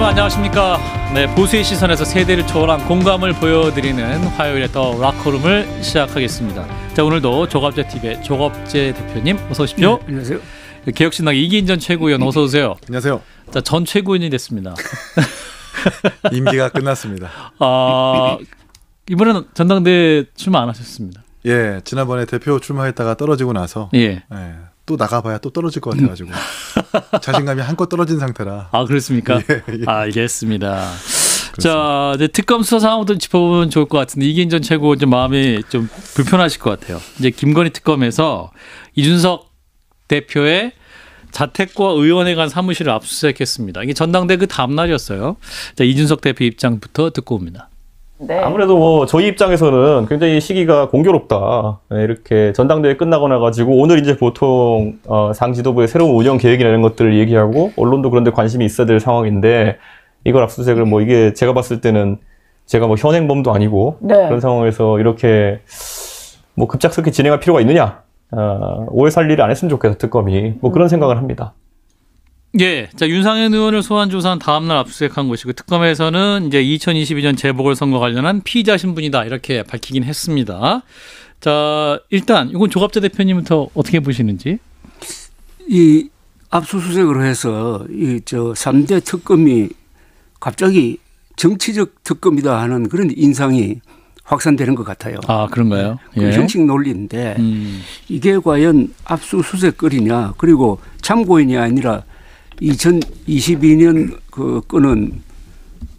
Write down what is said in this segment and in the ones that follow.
여러분 안녕하십니까. 네, 보수의 시선에서 세대를 초월한 공감을 보여드리는 화요일에 더 락커룸을 시작하겠습니다. 자, 오늘도 조갑제TV의 조갑제 대표님 어서 오십시오. 네, 안녕하세요. 개혁신당 이기인 전 최고위원 어서 오세요. 안녕하세요. 자, 전 최고위원이 됐습니다. 임기가 끝났습니다. 이번에는 전당대회 출마 안 하셨습니다. 예, 지난번에 대표 출마했다가 떨어지고 나서 또 나가봐야 또 떨어질 것 같아가지고 자신감이 한껏 떨어진 상태라. 아, 그렇습니까? 예. 알겠습니다. 그렇습니다. 자, 이제 특검 수사 상황부터 짚어보면 좋을 것 같은데 이기인 전 최고 좀 마음이 좀 불편하실 것 같아요. 이제 김건희 특검에서 이준석 대표의 자택과 의원회관 사무실을 압수수색했습니다. 이게 전당대 그 다음 날이었어요. 자, 이준석 대표 입장부터 듣고 옵니다. 네. 아무래도 뭐 저희 입장에서는 굉장히 시기가 공교롭다. 네, 이렇게 전당대회 끝나고 나가지고 오늘 이제 보통 당 지도부의 새로운 운영 계획이나 이런 것들을 얘기하고 언론도 그런데 관심이 있어야 될 상황인데 이걸 압수수색을 뭐 이게 제가 봤을 때는 제가 뭐 현행범도 아니고 그런 상황에서 이렇게 뭐 급작스럽게 진행할 필요가 있느냐. 오해 살 일을 안 했으면 좋겠어 특검이 뭐 그런 생각을 합니다. 예, 자, 윤상현 의원을 소환 조사한 다음날 압수수색한 것이고 특검에서는 이제 2022년 재보궐선거 관련한 피의자 신분이다 이렇게 밝히긴 했습니다. 자, 일단 이건 조갑재 대표님부터 어떻게 보시는지? 이 압수수색을 해서 이 3대 특검이 갑자기 정치적 특검이다 하는 그런 인상이 확산되는 것 같아요. 아, 그런가요? 그 형식 논리인데 이게 과연 압수수색거리냐 그리고 참고인이 아니라 2022년 그 건은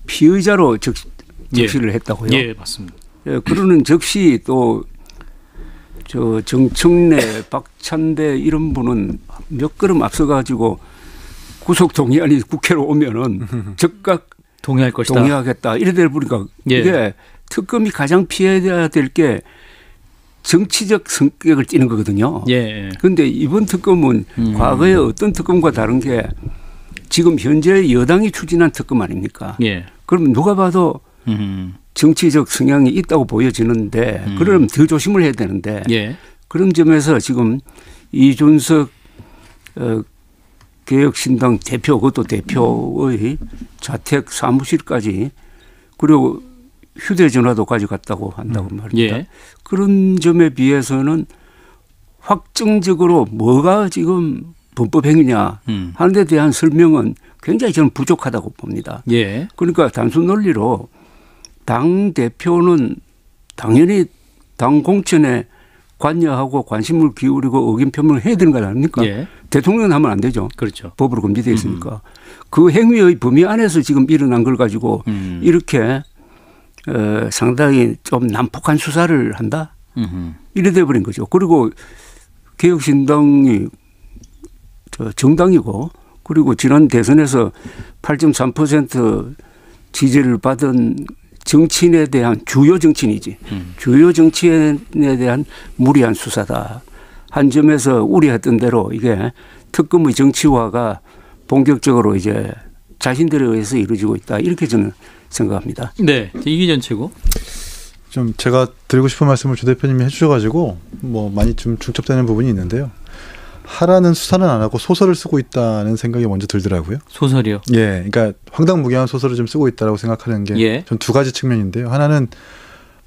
피의자로 적시를 했다고요? 예, 맞습니다. 예, 그러는 적시 또 정청래, 박찬대 이런 분은 몇 걸음 앞서가지고 구속 동의안이 국회로 오면은 즉각 동의할 것이다. 동의하겠다. 이래 돼 보니까 이게 특검이 가장 피해야 될 게 정치적 성격을 띠는 거거든요. 그런데 이번 특검은 과거의 어떤 특검과 다른 게 지금 현재 여당이 추진한 특검 아닙니까? 그러면 누가 봐도 정치적 성향이 있다고 보여지는데 그러면 더 조심을 해야 되는데 그런 점에서 지금 이준석 개혁신당 대표 그것도 대표의 자택 사무실까지 그리고 휴대전화도 가져갔다고 한다고 말입니다. 그런 점에 비해서는 확정적으로 뭐가 지금 범법행위냐 하는 데 대한 설명은 굉장히 저는 부족하다고 봅니다. 그러니까 단순 논리로 당 대표는 당연히 당 공천에 관여하고 관심을 기울이고 의견 표명을 해야 되는 거 아닙니까? 대통령은 하면 안 되죠. 그렇죠. 법으로 금지되어 있으니까. 그 행위의 범위 안에서 지금 일어난 걸 가지고 이렇게 상당히 좀 난폭한 수사를 한다? 이래 돼버린 거죠. 그리고 개혁신당이 정당이고 그리고 지난 대선에서 8.3% 지지를 받은 정치인에 대한 주요 정치인이지. 주요 정치인에 대한 무리한 수사다. 한 점에서 우려했던 대로 이게 특검의 정치화가 본격적으로 이제 자신들에 의해서 이루어지고 있다. 이렇게 저는 생각합니다. 네, 이기인 전 최고. 좀 제가 드리고 싶은 말씀을 조 대표님이 해주셔가지고 뭐 많이 좀 중첩되는 부분이 있는데요. 하라는 수사는 안 하고 소설을 쓰고 있다는 생각이 먼저 들더라고요. 소설이요? 예, 그러니까 황당무계한 소설을 좀 쓰고 있다고 생각하는 게 전 두 가지 측면인데요. 하나는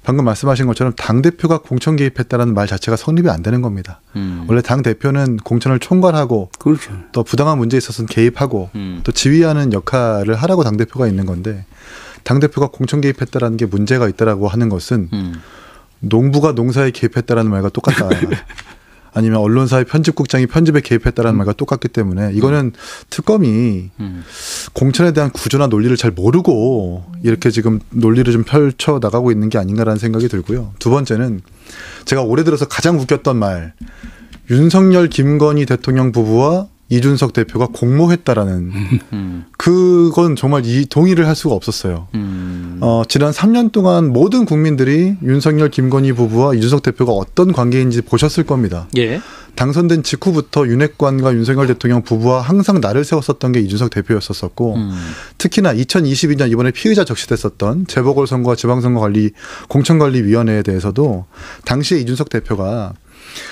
방금 말씀하신 것처럼 당대표가 공천 개입했다는 말 자체가 성립이 안 되는 겁니다. 원래 당대표는 공천을 총괄하고 또 부당한 문제에 있어서는 개입하고 또 지휘하는 역할을 하라고 당대표가 있는 건데 당대표가 공천 개입했다라는 게 문제가 있다라고 하는 것은 농부가 농사에 개입했다라는 말과 똑같다. 아니면 언론사의 편집국장이 편집에 개입했다라는 말과 똑같기 때문에 이거는 특검이 공천에 대한 구조나 논리를 잘 모르고 이렇게 지금 논리를 좀 펼쳐 나가고 있는 게 아닌가라는 생각이 들고요. 두 번째는 제가 올해 들어서 가장 웃겼던 말, 윤석열 김건희 대통령 부부와 이준석 대표가 공모했다라는 그건 정말 동의를 할 수가 없었어요. 지난 3년 동안 모든 국민들이 윤석열 김건희 부부와 이준석 대표가 어떤 관계인지 보셨을 겁니다. 당선된 직후부터 윤핵관과 윤석열 대통령 부부와 항상 나를 세웠었던 게 이준석 대표였었고 특히나 2022년 이번에 피의자 적시됐었던 재보궐선거와 지방선거관리 공천관리위원회에 대해서도 당시에 이준석 대표가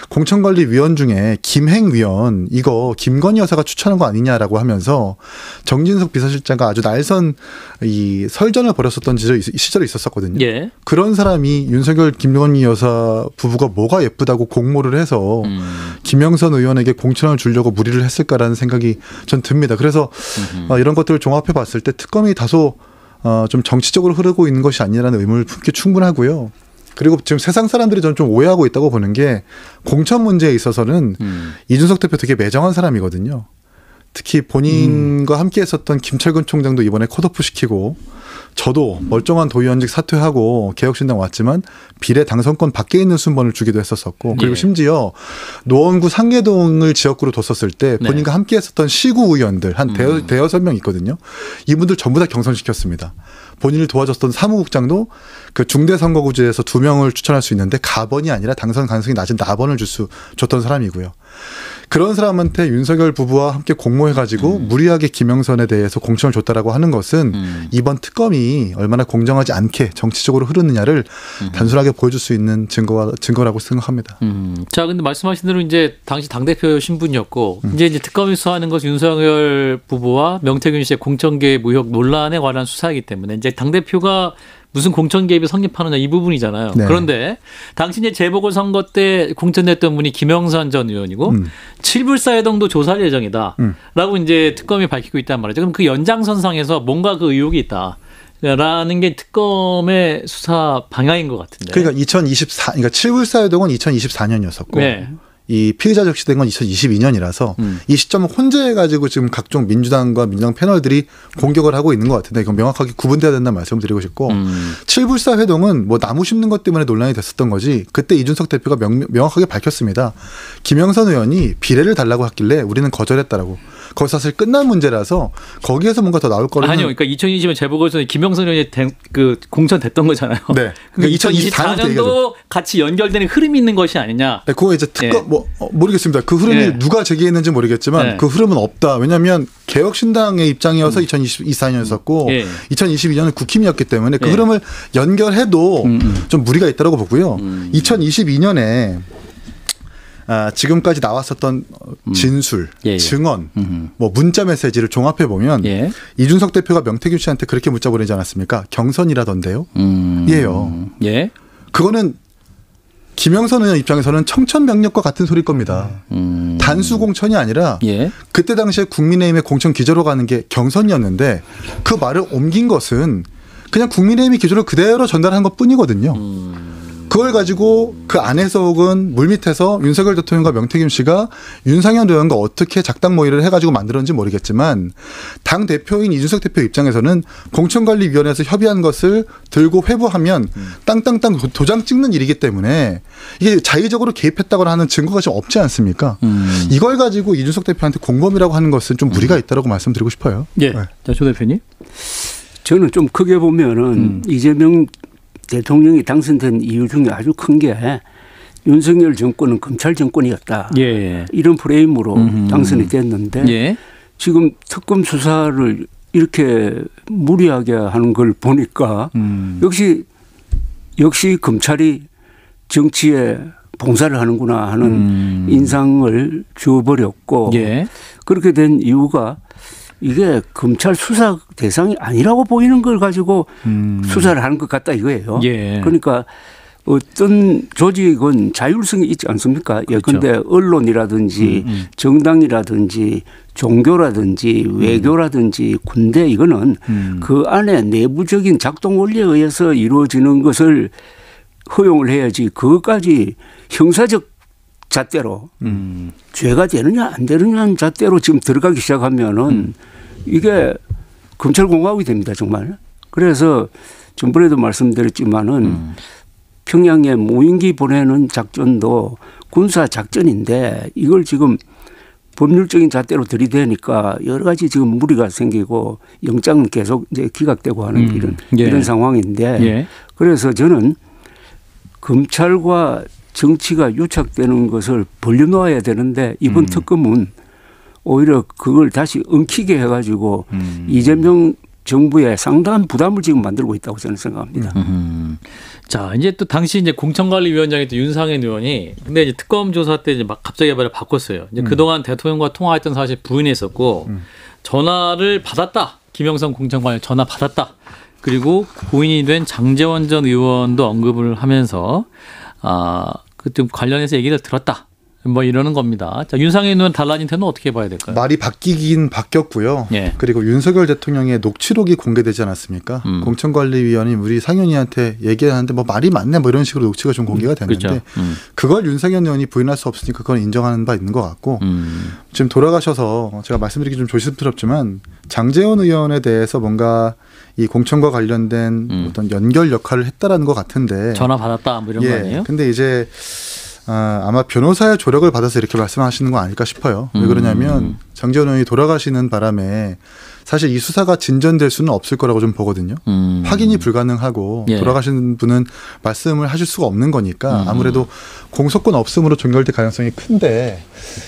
공천관리위원 중에 김행위원 이거 김건희 여사가 추천한 거 아니냐라고 하면서 정진석 비서실장과 아주 날선 이 설전을 벌였었던 시절이 있었거든요. 예. 그런 사람이 윤석열 김건희 여사 부부가 뭐가 예쁘다고 공모를 해서 김영선 의원에게 공천을 주려고 무리를 했을까라는 생각이 전 듭니다. 그래서 이런 것들을 종합해 봤을 때 특검이 다소 좀 정치적으로 흐르고 있는 것이 아니라는 의문을 품기 충분하고요. 그리고 지금 세상 사람들이 저는 좀 오해하고 있다고 보는 게 공천 문제에 있어서는 이준석 대표 되게 매정한 사람이거든요. 특히 본인과 함께 했었던 김철근 총장도 이번에 컷오프 시키고 저도 멀쩡한 도의원직 사퇴하고 개혁신당 왔지만 비례 당선권 밖에 있는 순번을 주기도 했었었고 그리고 심지어 노원구 상계동을 지역구로 뒀었을 때 본인과 함께 했었던 시구 의원들 한 대여섯 명 있거든요. 이분들 전부 다 경선시켰습니다. 본인을 도와줬던 사무국장도 그 중대선거구제에서 2명을 추천할 수 있는데 가번이 아니라 당선 가능성이 낮은 나번을 줬던 사람이고요. 그런 사람한테 윤석열 부부와 함께 공모해가지고 무리하게 김영선에 대해서 공천을 줬다라고 하는 것은 이번 특검이 얼마나 공정하지 않게 정치적으로 흐르느냐를 단순하게 보여줄 수 있는 증거라고 생각합니다. 자, 근데 말씀하신 대로 이제 당시 당대표 신분이었고 이제 특검이 수사하는 것은 윤석열 부부와 명태균 씨의 공천 개입 의혹 논란에 관한 수사이기 때문에 이제 당대표가 무슨 공천 개입이 성립하느냐 이 부분이잖아요. 네. 그런데 당시 이제 재보궐선거 때 공천됐던 분이 김영선 전 의원이고 칠불사회동도 조사할 예정이다. 라고 이제 특검이 밝히고 있단 말이죠. 그럼 그 연장선상에서 뭔가 그 의혹이 있다. 라는 게 특검의 수사 방향인 것 같은데. 그러니까 그러니까 칠불사회동은 2024년이었었고. 네. 이 피의자 적시된 건 2022년이라서 이 시점을 혼재해가지고 지금 각종 민주당과 민주당 패널들이 공격을 하고 있는 것 같은데 이건 명확하게 구분돼야 된다는 말씀을 드리고 싶고 칠불사 회동은 뭐 나무 심는 것 때문에 논란이 됐었던 거지 그때 이준석 대표가 명확하게 밝혔습니다. 김영선 의원이 비례를 달라고 했길래 우리는 거절했다라고. 거기서 사실 끝난 문제라서 거기에서 뭔가 더 나올 거라는. 아니요. 그러니까 2020년 재보궐선거에 김영선 의원이 그 공천됐던 거잖아요. 네. 그러니까 2024년도 같이 연결되는 흐름이 있는 것이 아니냐. 네, 그거 이제 특검 모르겠습니다. 그 흐름이 누가 제기했는지 모르겠지만 그 흐름은 없다. 왜냐하면 개혁신당의 입장이어서 2024년이었었고 2022년은 국힘이었기 때문에 그 흐름을 연결해도 좀 무리가 있다고 보고요. 2022년에 지금까지 나왔었던 진술, 증언, 뭐 문자 메시지를 종합해 보면 이준석 대표가 명태균 씨한테 그렇게 문자 보내지 않았습니까? 경선이라던데요. 예요. 예. 그거는 김영선 의원 입장에서는 청천벽력과 같은 소리일 겁니다. 단수 공천이 아니라 그때 당시에 국민의힘의 공천 기조로 가는 게 경선이었는데 그 말을 옮긴 것은 그냥 국민의힘이 기조를 그대로 전달한 것뿐이거든요. 그걸 가지고 그 안에서 혹은 물밑에서 윤석열 대통령과 명태균 씨가 윤상현 의원과 어떻게 작당 모의를 해가지고 만들었는지 모르겠지만 당 대표인 이준석 대표 입장에서는 공천관리위원회에서 협의한 것을 들고 회부하면 땅땅땅 도장 찍는 일이기 때문에 이게 자의적으로 개입했다거나 하는 증거가 좀 없지 않습니까? 이걸 가지고 이준석 대표한테 공범이라고 하는 것은 좀 무리가 있다고 말씀드리고 싶어요. 예. 네. 자, 조 대표님. 저는 좀 크게 보면은 이재명 대통령이 당선된 이유 중에 아주 큰 게 윤석열 정권은 검찰 정권이었다. 이런 프레임으로 당선이 됐는데 지금 특검 수사를 이렇게 무리하게 하는 걸 보니까 역시 검찰이 정치에 봉사를 하는구나 하는 인상을 주어버렸고 그렇게 된 이유가 이게 검찰 수사 대상이 아니라고 보이는 걸 가지고 수사를 하는 것 같다 이거예요. 그러니까 어떤 조직은 자율성이 있지 않습니까? 예컨대 그렇죠. 언론이라든지 정당이라든지 종교라든지 외교라든지 군대 이거는 그 안에 내부적인 작동 원리에 의해서 이루어지는 것을 허용을 해야지 그것까지 형사적 잣대로 죄가 되느냐 안 되느냐는 잣대로 지금 들어가기 시작하면은 이게 검찰공화국이 됩니다 정말. 그래서 전번에도 말씀드렸지만은 평양에 무인기 보내는 작전도 군사 작전인데 이걸 지금 법률적인 잣대로 들이대니까 여러 가지 지금 무리가 생기고 영장은 계속 이제 기각되고 하는 이런 상황인데 그래서 저는 검찰과 정치가 유착되는 것을 벌려놓아야 되는데 이번 특검은 오히려 그걸 다시 엉키게 해가지고 이재명 정부에 상당한 부담을 지금 만들고 있다고 저는 생각합니다. 자, 이제 또 당시 이제 공천관리위원장이 또 윤상현 의원이 근데 이제 특검 조사 때 이제 막 갑자기 말을 바꿨어요. 이제 그동안 대통령과 통화했던 사실 부인했었고 전화를 받았다. 김영선 공천관리 전화 받았다. 그리고 고인이 된 장제원 전 의원도 언급을 하면서 그 좀 관련해서 얘기를 들었다. 뭐 이러는 겁니다. 자, 윤상현 의원 달라진 태는 어떻게 봐야 될까요? 말이 바뀌긴 바뀌었고요. 예. 그리고 윤석열 대통령의 녹취록이 공개되지 않았습니까? 공천관리위원이 우리 상현이한테 얘기하는데 뭐 말이 많네 뭐 이런 식으로 녹취가 좀 공개가 됐는데 그렇죠. 그걸 윤상현 의원이 부인할 수 없으니까 그건 인정하는 바 있는 것 같고 지금 돌아가셔서 제가 말씀드리기 좀 조심스럽지만 장제원 의원에 대해서 뭔가 이 공천과 관련된 어떤 연결 역할을 했다라는 것 같은데 전화 받았다 뭐 이런 거 아니에요? 근데 이제 아마 변호사의 조력을 받아서 이렇게 말씀하시는 거 아닐까 싶어요. 왜 그러냐면 장제원 의원이 돌아가시는 바람에 사실 이 수사가 진전될 수는 없을 거라고 좀 보거든요. 확인이 불가능하고 돌아가신 분은 말씀을 하실 수가 없는 거니까 아무래도 공소권 없음으로 종결될 가능성이 큰데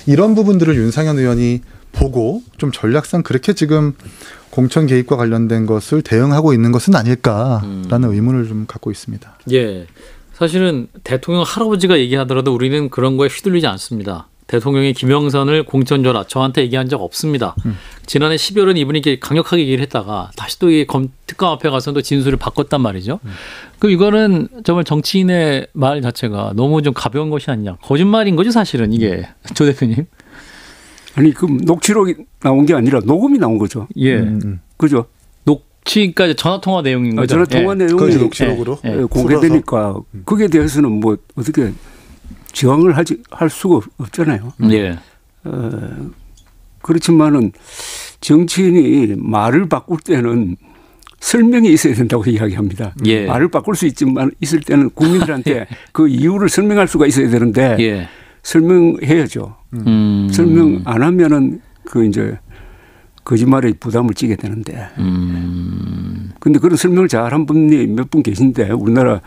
이런 부분들을 윤상현 의원이 보고 좀 전략상 그렇게 지금 공천 개입과 관련된 것을 대응하고 있는 것은 아닐까라는 의문을 좀 갖고 있습니다. 예. 사실은 대통령 할아버지가 얘기하더라도 우리는 그런 거에 휘둘리지 않습니다. 대통령이 김영선을 공천 줘라 저한테 얘기한 적 없습니다. 지난해 12월은 이분이 이렇게 강력하게 얘기를 했다가 다시 또 이 특검 앞에 가서 또 진술을 바꿨단 말이죠. 그 이거는 정말 정치인의 말 자체가 너무 좀 가벼운 것이 아니냐. 거짓말인 거죠 사실은 이게 조 대표님. 아니 그 녹취록이 나온 게 아니라 녹음이 나온 거죠. 예. 그죠? 녹취까지 전화 통화 내용인 거죠. 전화 통화 내용이 녹취록으로 공개되니까 거기에 대해서는 뭐 어떻게 저항을 할 수가 없잖아요. 예. 그렇지만은 정치인이 말을 바꿀 때는 설명이 있어야 된다고 이야기합니다. 예. 말을 바꿀 수 있지만 있을 때는 국민들한테 그 이유를 설명할 수가 있어야 되는데 예. 설명해야죠. 설명 안 하면은 그 이제 거짓말에 부담을 지게 되는데. 근데 그런 설명을 잘한 분이 몇 분 계신데 우리나라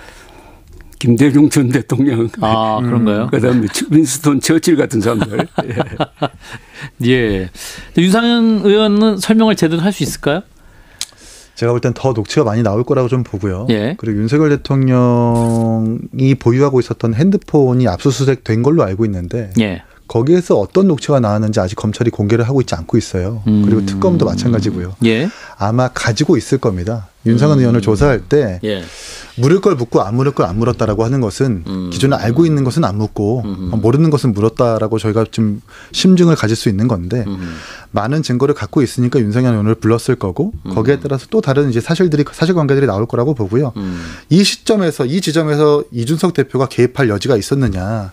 김대중 전 대통령. 아, 그런가요? 그다음에 윈스턴 처칠 같은 사람들. 예. 윤상현 의원은 설명을 제대로 할 수 있을까요? 제가 볼 땐 더 녹취가 많이 나올 거라고 좀 보고요. 예. 그리고 윤석열 대통령이 보유하고 있었던 핸드폰이 압수수색 된 걸로 알고 있는데 예. 거기에서 어떤 녹취가 나왔는지 아직 검찰이 공개를 하고 있지 않고 있어요. 그리고 특검도 마찬가지고요. 예. 아마 가지고 있을 겁니다. 윤상현 의원을 조사할 때 예. 물을 걸 묻고 안 물을 걸 안 물었다라고 하는 것은 기존에 알고 있는 것은 안 묻고 모르는 것은 물었다라고 저희가 좀 심증을 가질 수 있는 건데 많은 증거를 갖고 있으니까 윤상현 의원을 불렀을 거고 거기에 따라서 또 다른 이제 사실관계들이 나올 거라고 보고요. 이 시점에서 이 지점에서 이준석 대표가 개입할 여지가 있었느냐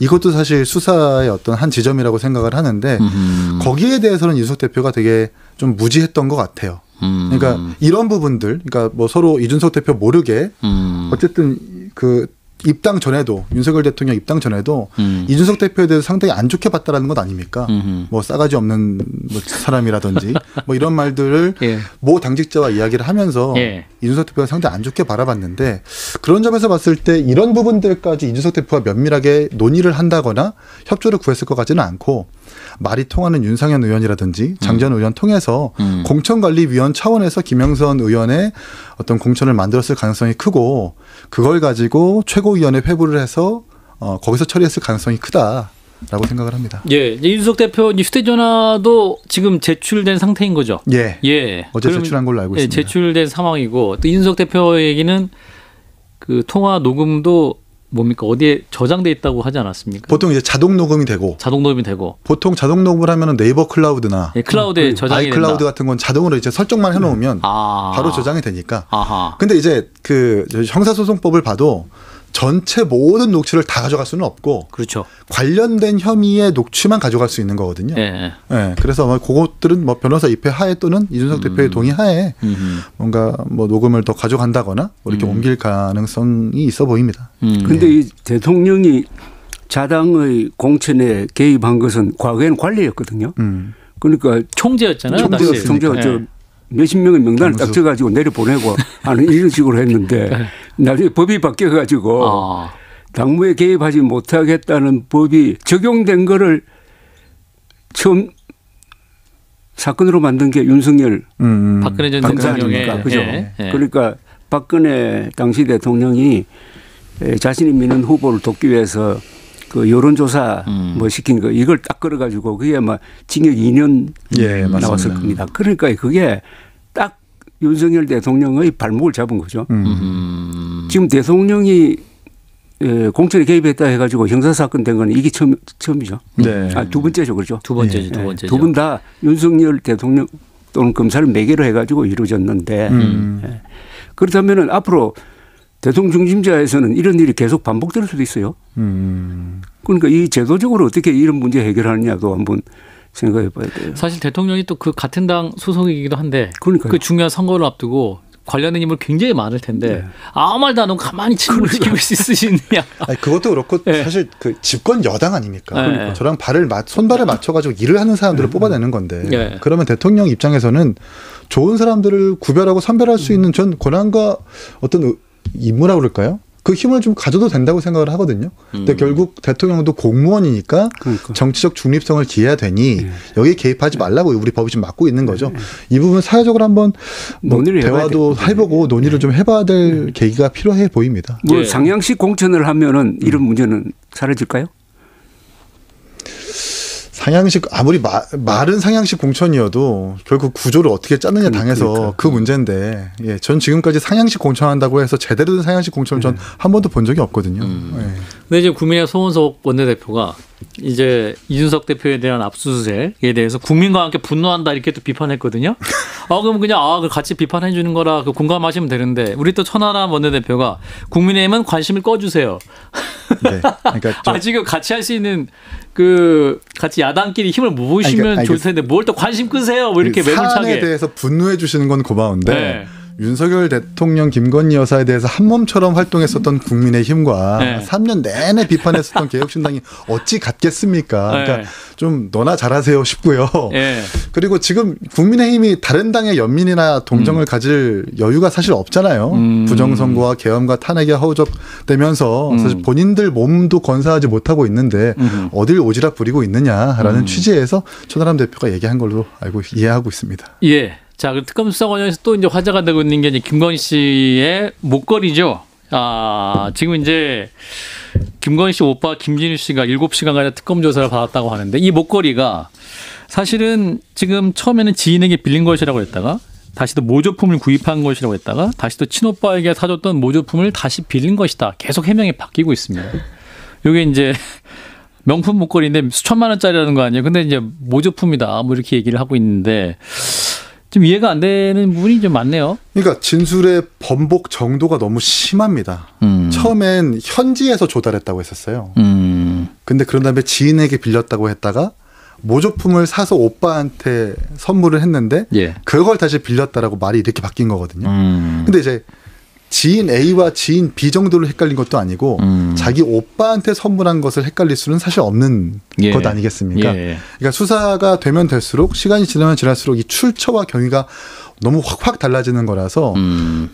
이것도 사실 수사의 어떤 한 지점이라고 생각을 하는데 거기에 대해서는 이준석 대표가 되게 좀 무지했던 것 같아요. 그러니까 이런 부분들, 그러니까 뭐 서로 이준석 대표 모르게 어쨌든 그 입당 전에도 윤석열 대통령 입당 전에도 이준석 대표에 대해서 상당히 안 좋게 봤다라는 것 아닙니까? 뭐 싸가지 없는 뭐 사람이라든지 뭐 이런 말들을 예. 모 당직자와 이야기를 하면서 예. 이준석 대표가 상당히 안 좋게 바라봤는데 그런 점에서 봤을 때 이런 부분들까지 이준석 대표가 면밀하게 논의를 한다거나 협조를 구했을 것 같지는 않고 말이 통하는 윤상현 의원이라든지 장제원 의원 통해서 공천관리위원 차원에서 김영선 의원의 어떤 공천을 만들었을 가능성이 크고 그걸 가지고 최고위원회 회부를 해서 거기서 처리했을 가능성이 크다라고 생각을 합니다. 예, 이제 이준석 대표 휴대전화도 지금 제출된 상태인 거죠. 예. 예. 어제 제출한 걸로 알고 있습니다. 제출된 상황이고 또 이준석 대표 얘기는 그 통화 녹음도 뭡니까 어디에 저장돼 있다고 하지 않았습니까? 보통 이제 자동 녹음이 되고 보통 자동 녹음을 하면 네이버 클라우드나 예, 클라우드에 저장이 된다. 아이클라우드 같은 건 자동으로 이제 설정만 해놓으면 바로 저장이 되니까. 아하. 근데 이제 그 형사소송법을 봐도 전체 모든 녹취를 다 가져갈 수는 없고 그렇죠. 관련된 혐의의 녹취만 가져갈 수 있는 거거든요. 예. 네, 그래서 뭐 그것들은 뭐 변호사 입회 하에 또는 이준석 대표의 동의 하에 뭔가 뭐 녹음을 더 가져간다거나 뭐 이렇게 옮길 가능성이 있어 보입니다. 그런데 이 대통령이 자당의 공천에 개입한 것은 과거에는 관리였거든요. 그러니까 총재였잖아요. 총재가 저 몇십 명의 명단을 딱 줘가지고 내려보내고 하는 이런 식으로 했는데 나중에 법이 바뀌어가지고 당무에 개입하지 못하겠다는 법이 적용된 거를 처음 사건으로 만든 게 윤석열 박근혜 전 대통령의 그죠. 그러니까 박근혜 당시 대통령이 자신이 미는 후보를 돕기 위해서 그 여론조사 뭐 시킨 거 이걸 딱 걸어가지고 그게 아마 징역 2년 나왔을 겁니다. 그러니까 그게 딱 윤석열 대통령의 발목을 잡은 거죠. 지금 대통령이 공천에 개입했다 해가지고 형사사건 된 건 이게 처음이죠. 네. 두 번째죠. 그렇죠. 두 번째죠. 두 번째죠. 두 분 다 윤석열 대통령 또는 검사를 매개로 해가지고 이루어졌는데 그렇다면 앞으로 대통령 중심제에서는 이런 일이 계속 반복될 수도 있어요. 그러니까 이 제도적으로 어떻게 이런 문제 해결하느냐도 한번 생각해 봐야 돼요. 사실 대통령이 또 그 같은 당 소속이기도 한데 그러니까요. 그 중요한 선거를 앞두고 관련된 인물 굉장히 많을 텐데 아무 말도 안 하고 가만히 책임을 지키고 있으시느냐. 아니, 그것도 그렇고 사실 그 집권 여당 아닙니까? 그러니까. 저랑 손발을 맞춰가지고 일을 하는 사람들을 뽑아내는 건데 그러면 대통령 입장에서는 좋은 사람들을 구별하고 선별할 수 있는 전 권한과 어떤 임무라고 그럴까요? 그 힘을 좀 가져도 된다고 생각을 하거든요. 근데 결국 대통령도 공무원이니까 정치적 중립성을 기해야 되니 여기에 개입하지 말라고 우리 법이 좀 막고 있는 거죠. 이 부분 사회적으로 한번 뭐 대화도 해보고 논의를 좀 해봐야 될 계기가 필요해 보입니다. 뭐 상향식 공천을 하면은 이런 문제는 사라질까요? 상향식 아무리 말은 상향식 공천이어도 결국 구조를 어떻게 짜느냐 당해서 그 문제인데 전 지금까지 상향식 공천한다고 해서 제대로 된 상향식 공천을 전 한 번도 본 적이 없거든요. 근데 이제 국민의 소원석 원내대표가 이제 이준석 대표에 대한 압수수색에 대해서 국민과 함께 분노한다 이렇게 또 비판했거든요. 그럼 그냥 같이 비판해 주는 거라 공감하시면 되는데 우리 또 천하람 원내대표가 국민의힘은 관심을 꺼주세요. 네. 그러니까 지금 같이 할 수 있는 같이 야당끼리 힘을 모으시면 좋을 텐데 뭘 또 관심 끄세요. 뭐 이렇게 매몰차게. 사안에 대해서 분노해 주시는 건 고마운데 윤석열 대통령 김건희 여사에 대해서 한몸처럼 활동했었던 국민의힘과 3년 내내 비판했었던 개혁신당이 어찌 같겠습니까? 그러니까 좀 너나 잘하세요 싶고요. 그리고 지금 국민의힘이 다른 당의 연민이나 동정을 가질 여유가 사실 없잖아요. 부정선거와 계엄과 탄핵에 허우적대면서 사실 본인들 몸도 건사하지 못하고 있는데 어딜 오지랖 부리고 있느냐라는 취지에서 천하람 대표가 얘기한 걸로 이해하고 있습니다. 자, 그 특검 수사 과정에서 또 이제 화제가 되고 있는 게 이제 김건희 씨의 목걸이죠. 지금 이제 김건희 씨 오빠 김진우 씨가 7시간가량 특검 조사를 받았다고 하는데 이 목걸이가 사실은 지금 처음에는 지인에게 빌린 것이라고 했다가 다시 또 모조품을 구입한 것이라고 했다가 다시 또 친오빠에게 사줬던 모조품을 다시 빌린 것이다. 계속 해명이 바뀌고 있습니다. 이게 이제 명품 목걸이인데 수천만 원짜리라는 거 아니에요. 근데 이제 모조품이다. 뭐 이렇게 얘기를 하고 있는데 좀 이해가 안 되는 부분이 좀 많네요. 그러니까 진술의 번복 정도가 너무 심합니다. 처음엔 현지에서 조달했다고 했었어요. 근데 그런 다음에 지인에게 빌렸다고 했다가 모조품을 사서 오빠한테 선물을 했는데 그걸 다시 빌렸다라고 말이 이렇게 바뀐 거거든요. 근데 이제 지인 A와 지인 B 정도로 헷갈린 것도 아니고 자기 오빠한테 선물한 것을 헷갈릴 수는 사실 없는 것 아니겠습니까? 그러니까 수사가 되면 될수록 시간이 지나면 지날수록 이 출처와 경위가 너무 확 달라지는 거라서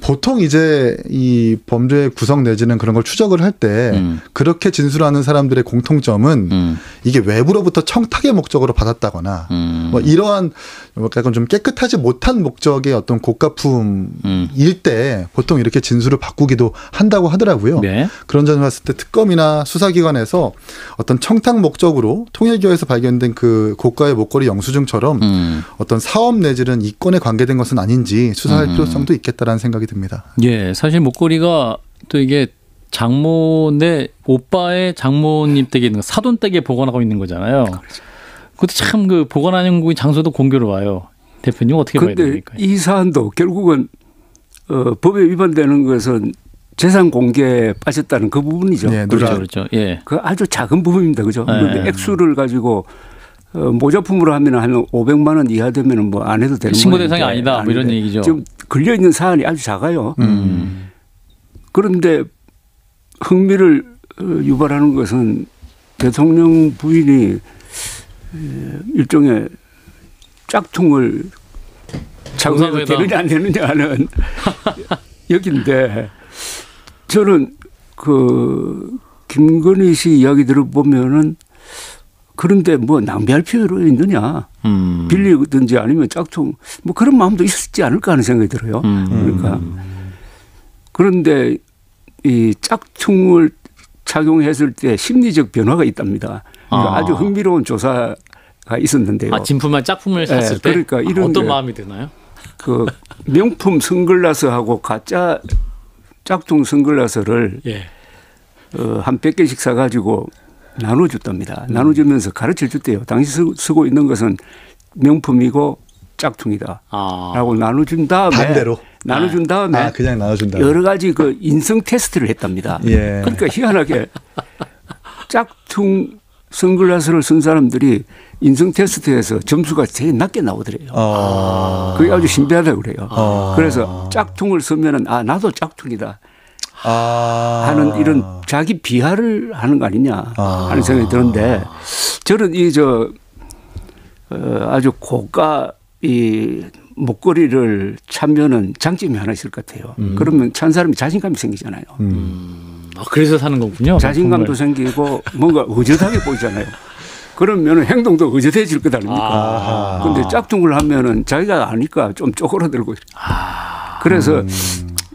보통 이제 이 범죄 구성 내지는 그런 걸 추적을 할 때 그렇게 진술하는 사람들의 공통점은 이게 외부로부터 청탁의 목적으로 받았다거나 뭐 이러한 약간 좀 깨끗하지 못한 목적의 어떤 고가품일 때 보통 이렇게 진술을 바꾸기도 한다고 하더라고요. 그런 점을 봤을 때 특검이나 수사기관에서 어떤 청탁 목적으로 통일교에서 발견된 그 고가의 목걸이 영수증처럼 어떤 사업 내지는 이권에 관계된 것은 아닌지 수사할 필요성도 있겠다라는 생각이 듭니다. 사실 목걸이가 또 이게 장모인데 오빠의 장모님 댁에 있는 사돈 댁에 보관하고 있는 거잖아요. 그것도 참 그 보관하는 장소도 공교로워요. 대표님 어떻게 봐야 됩니까? 이 사안도 결국은 법에 위반되는 것은 재산 공개에 빠졌다는 그 부분이죠. 그렇죠. 그 아주 작은 부분입니다. 그죠? 그런데 액수를 가지고 모조품으로 하면 한 500만 원 이하 되면 뭐 안 해도 되는 신고 대상이 아니다. 뭐 이런 얘기죠. 지금 걸려 있는 사안이 아주 작아요. 그런데 흥미를 유발하는 것은 대통령 부인이 일종의 짝퉁을 장사해서 되느냐 안 되느냐 하는 여기인데 저는 그 김건희 씨 이야기 들어보면은 그런데 뭐 낭비할 필요 있느냐. 빌리든지 아니면 짝퉁 뭐 그런 마음도 있었지 않을까 하는 생각이 들어요. 그러니까 그런데 이 짝퉁을 착용했을 때 심리적 변화가 있답니다. 그러니까 아주 흥미로운 조사가 있었는데요. 진품만 짝품을 샀을 때 그러니까 이런 어떤 마음이 드나요? 그 명품 선글라스하고 가짜 짝퉁 선글라스를 한 100개씩 사가지고 나눠줬답니다. 나눠주면서 가르쳐 줬대요. 당시 쓰고 있는 것은 명품이고 짝퉁이다. 라고 나눠준 다음에. 반대로. 나눠준 다음에. 그냥 나눠준 다음에. 여러 가지 그 인성 테스트를 했답니다. 그러니까 희한하게 짝퉁 선글라스를 쓴 사람들이 인성 테스트에서 점수가 제일 낮게 나오더래요. 그게 아주 신비하다고 그래요. 그래서 짝퉁을 쓰면은 나도 짝퉁이다. 하는 이런 자기 비하를 하는 거 아니냐 하는 생각이 드는데 저는 아주 고가 이 목걸이를 차면은 장점이 하나 있을 것 같아요. 그러면 찬 사람이 자신감이 생기잖아요. 그래서 사는 거군요. 자신감도 생기고 뭔가 의젓하게 보이잖아요. 그러면 행동도 의젓해질 것 아닙니까? 그런데 짝퉁을 하면은 자기가 아니까 좀 쪼그라들고. 그래서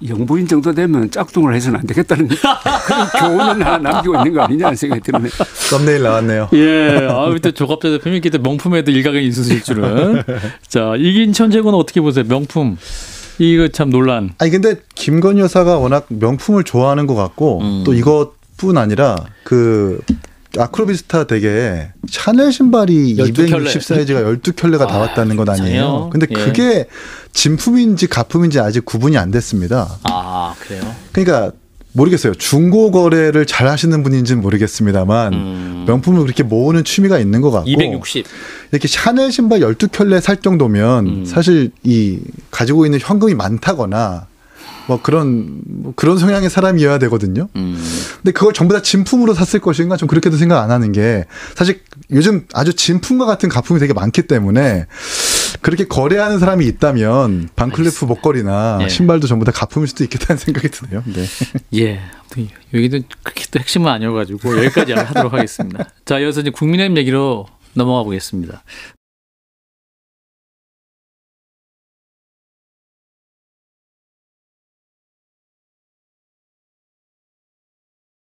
영부인 정도 되면 짝퉁을 해서는 안 되겠다는 그런 교훈을 하나 남기고 있는 거 아니냐 하는 생각이 드네요. 썸네일 나왔네요. 그때 조갑자 대표님 그때 명품에도 일각이 있으실 줄은. 자, 이긴천 최고는 어떻게 보세요? 명품. 이거 참 논란. 근데 김건희 여사가 워낙 명품을 좋아하는 것 같고 또 이것뿐 아니라 그 아크로비스타 댁에 샤넬 신발이 260 사이즈가 12켤레가 나왔다는 건 아니에요. 근데 그게 진품인지 가품인지 아직 구분이 안 됐습니다. 그래요? 그러니까 모르겠어요. 중고 거래를 잘 하시는 분인지는 모르겠습니다만 명품을 그렇게 모으는 취미가 있는 것 같고 260. 이렇게 샤넬 신발 12켤레 살 정도면 사실 이 가지고 있는 현금이 많다거나 뭐 그런 성향의 사람이어야 되거든요. 근데 그걸 전부 다 진품으로 샀을 것인가 좀 그렇게도 생각 안 하는 게 사실 요즘 아주 진품과 같은 가품이 되게 많기 때문에 그렇게 거래하는 사람이 있다면 반클리프 목걸이나 신발도 전부 다 가품일 수도 있겠다는 생각이 드네요. 여기도 그렇게 또 핵심은 아니어가지고 여기까지 하도록 하겠습니다. 자, 이어서 이제 국민의힘 얘기로 넘어가 보겠습니다.